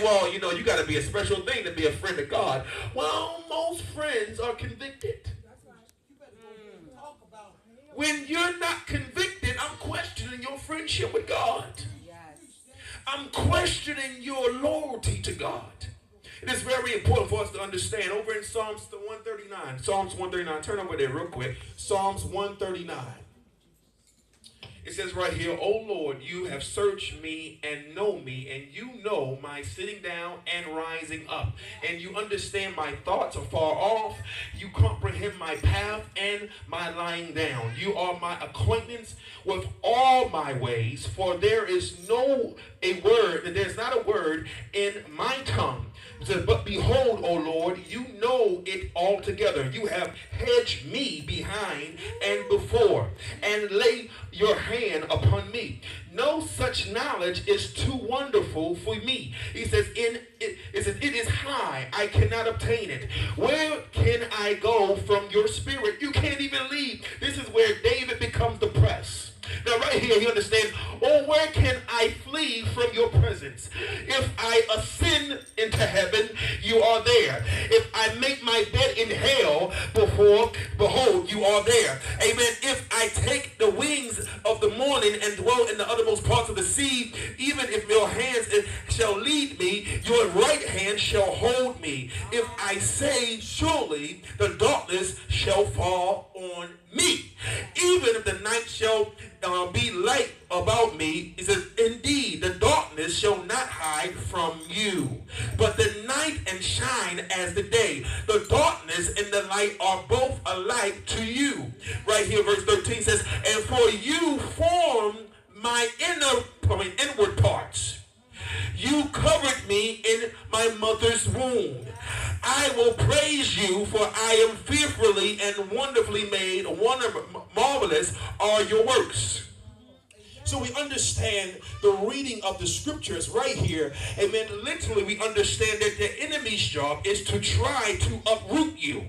well, you know, you got to be a special thing to be a friend of God. Well, most friends are convicted. When you're not convicted, I'm questioning your friendship with God. I'm questioning your loyalty to God. It is very important for us to understand. Over in Psalms 139, Psalms 139, turn over there real quick. Psalms 139. It says right here, O Lord, you have searched me and know me, and you know my sitting down and rising up. And you understand my thoughts are far off. You comprehend my path and my lying down. You are my acquaintance with all my ways, for there's not a word in my tongue. It says, but behold, O Lord, you know it altogether. You have hedged me behind and before, and lay your hand upon me. No such knowledge is too wonderful for me. He says, it is high, I cannot obtain it. Where can I go from your spirit? You can't even leave. This is where David becomes depressed. Now right here he understands, oh, where can I flee from your presence? If I ascend into heaven, you are there. If I make my bed in hell, behold, you are there. Amen. If I take the wings of the morning and dwell in the uttermost parts of the sea, even if your hands shall lead me, your right hand shall hold me. If I say, surely the darkness shall fall on me. Even if the night shall be light about me, he says, indeed, the darkness shall not hide from you, but the night and shine as the day. The darkness and the light are both alike to you. Right here, verse 13 says, and for you formed my inward parts. You covered me in my mother's womb. I will praise you, for I am fearfully and wonderfully made. Marvelous are your works. So we understand the reading of the scriptures right here. Amen. Literally, we understand that the enemy's job is to try to uproot you.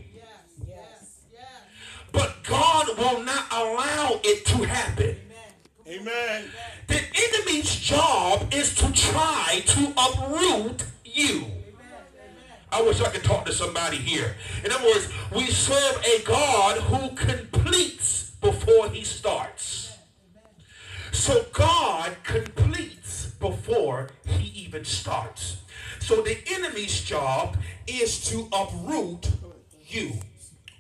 But God will not allow it to happen. Amen. The enemy's job is to try to uproot you. I wish I could talk to somebody here. In other words, we serve a God who completes before he starts. So God completes before he even starts. So the enemy's job is to uproot you.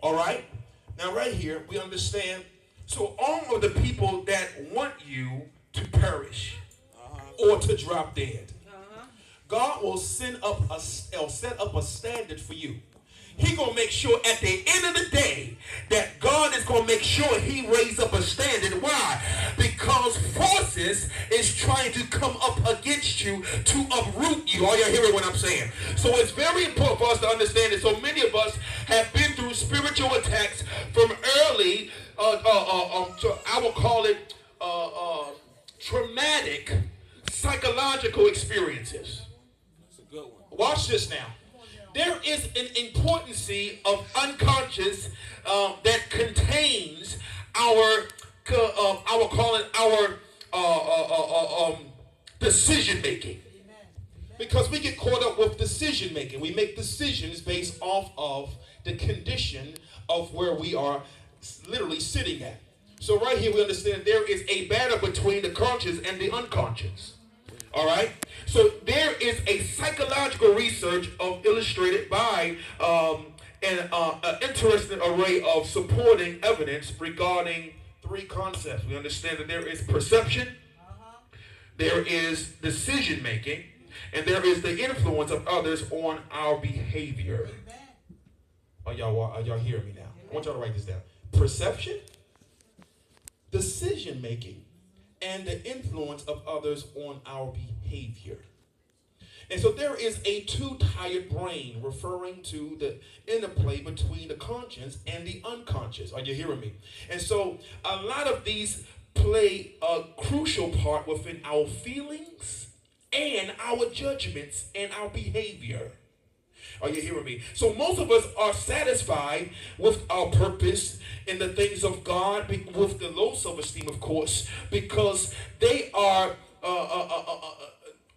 All right? Now right here, we understand. So all of the people that want you to perish or to drop dead, God will set up a standard for you. He's going to make sure at the end of the day that God is going to make sure he raise up a standard. Why? Because forces is trying to come up against you to uproot you. Are you hearing what I'm saying? So it's very important for us to understand that so many of us have been through spiritual attacks from early, I will call it traumatic psychological experiences. That's a good one. Watch this now. There is an importance of unconscious that contains our decision making. Because we get caught up with decision making. We make decisions based off of the condition of where we are literally sitting at. So right here we understand there is a battle between the conscious and the unconscious. All right. So there is a psychological research illustrated by an interesting array of supporting evidence regarding three concepts. We understand that there is perception, there is decision making, and there is the influence of others on our behavior. Are y'all hearing me now? I want y'all to write this down. Perception, decision making, and the influence of others on our behavior. And so there is a two-tired brain, referring to the interplay between the conscious and the unconscious. Are you hearing me? And so a lot of these play a crucial part within our feelings and our judgments and our behavior. Are you hearing me? So most of us are satisfied with our purpose in the things of God, with the low self-esteem, of course, because they are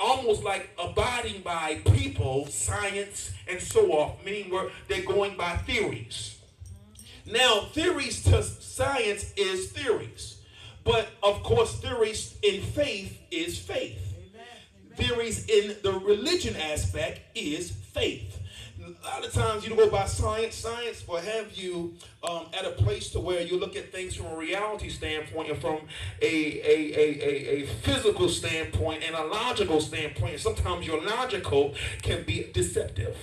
almost like abiding by people, science, and so on, meaning they're going by theories. Now, theories to science is theories. But, of course, theories in faith is faith. Amen. Theories in the religion aspect is faith. A lot of times you go by science will have you at a place to where you look at things from a reality standpoint and from a physical standpoint and a logical standpoint. And sometimes your logical can be deceptive.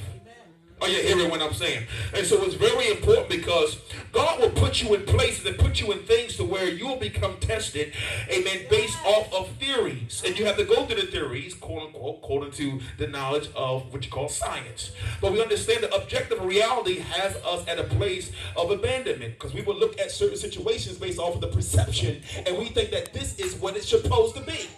Are you hearing what I'm saying? And so it's very important because God will put you in places and put you in things to where you'll become tested, amen, based off of theories. And you have to go through the theories, quote unquote, according to the knowledge of what you call science. But we understand that objective reality has us at a place of abandonment because we will look at certain situations based off of the perception and we think that this is what it's supposed to be.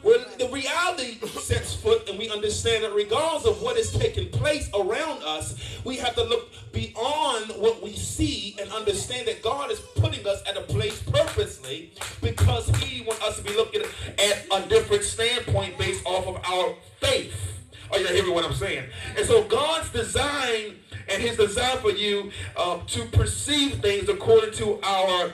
When the reality sets foot and we understand that regardless of what is taking place around us, we have to look beyond what we see and understand that God is putting us at a place purposely because he wants us to be looking at a different standpoint based off of our faith. Are you hearing what I'm saying? And so God's design and his desire for you to perceive things according to our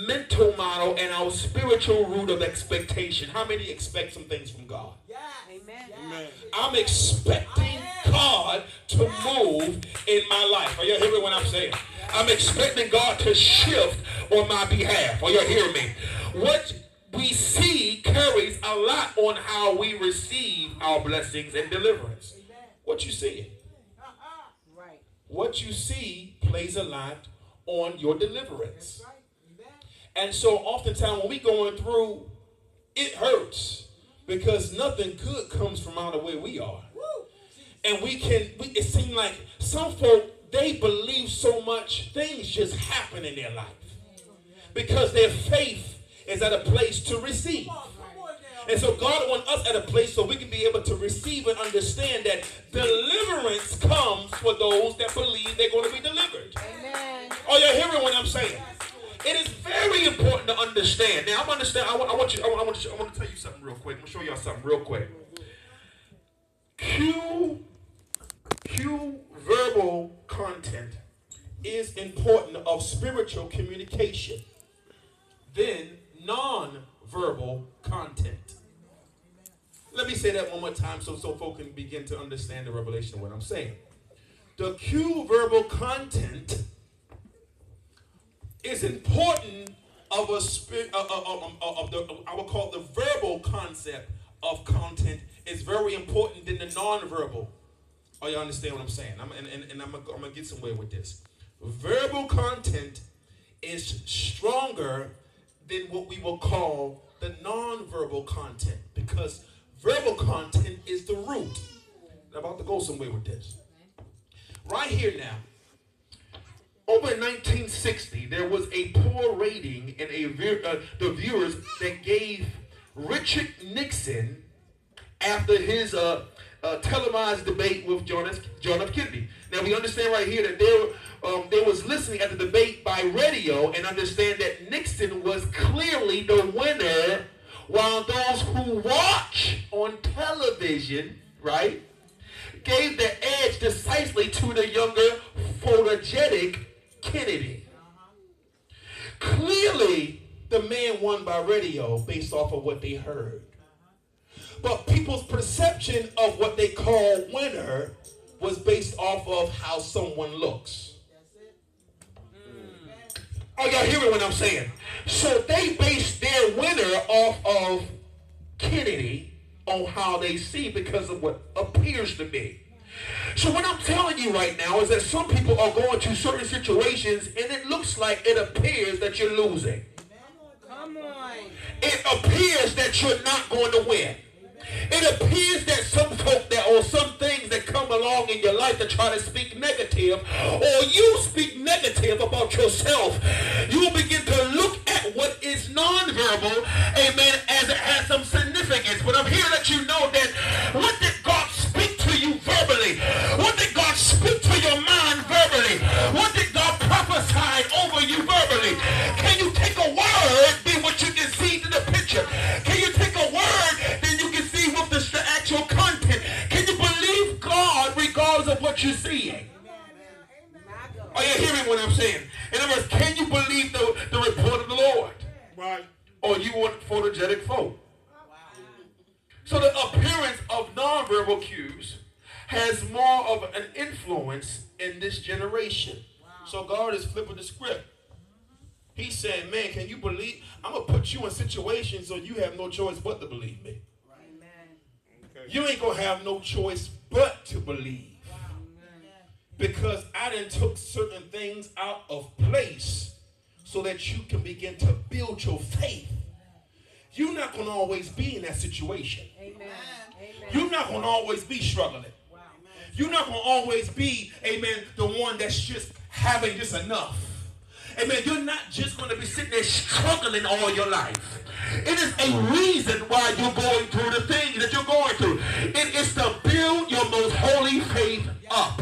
mental model and our spiritual root of expectation. How many expect some things from God? Yeah. Amen. Amen. I'm expecting God to move in my life. Are you hearing what I'm saying? I'm expecting God to shift on my behalf. Are you hearing me? What we see carries a lot on how we receive our blessings and deliverance. What you see. Right. What you see plays a lot on your deliverance. And so oftentimes when we're going through, it hurts because nothing good comes from out of where we are. And it seems like some folk, they believe so much, things just happen in their life because their faith is at a place to receive. And so God wants us at a place so we can be able to receive and understand that deliverance comes for those that believe they're going to be delivered. Amen. Are you hearing what I'm saying? It is very important to understand. Now, I want to tell you something real quick. I'm going to show y'all something real quick. Cue verbal content is important of spiritual communication. Then non-verbal content. Let me say that one more time so folk can begin to understand the revelation of what I'm saying. The cue verbal content is important of a spirit I would call the verbal concept of content is very important than the non-verbal. Oh, you understand what I'm saying? I'm gonna get somewhere with this. Verbal content is stronger than what we will call the non-verbal content because verbal content is the root. I'm about to go somewhere with this. Right here now. Over in 1960, there was a poor rating in the viewers that gave Richard Nixon after his televised debate with John F. Kennedy. Now we understand right here that they was listening at the debate by radio and understand that Nixon was clearly the winner, while those who watch on television, right, gave the edge decisively to the younger, photogenic Kennedy. Clearly, the man won by radio based off of what they heard. But people's perception of what they call winner was based off of how someone looks. Are y'all hearing what I'm saying? So they based their winner off of Kennedy on how they see because of what appears to be. So what I'm telling you right now is that some people are going through certain situations and it looks like it appears that you're losing. Come on. It appears that you're not going to win. It appears that some folk or some things that come along in your life that try to speak negative, or you speak negative about yourself, you will begin to look at what is nonverbal, amen, as it has some significance. But I'm here to let you know that what did God speak to you verbally? What did God speak to your mind verbally? What did God prophesy over you verbally? Can you take a word, be what you can see in the picture? Can you take a word, then you can see what the actual what you're seeing. Are you hearing what I'm saying? In other words, can you believe the report of the Lord? Right. Or you want photogenic folk? So the appearance of nonverbal cues has more of an influence in this generation. So God is flipping the script. He's saying, man, can you believe? I'm going to put you in situations so you have no choice but to believe me. Okay. You ain't going to have no choice but to believe. Because I done took certain things out of place so that you can begin to build your faith. You're not going to always be in that situation. Amen. You're not going to always be struggling. You're not going to always be, amen, the one that's just having just enough. Amen. You're not just going to be sitting there struggling all your life. It is a reason why you're going through the things that you're going through. It is to build your most holy faith up.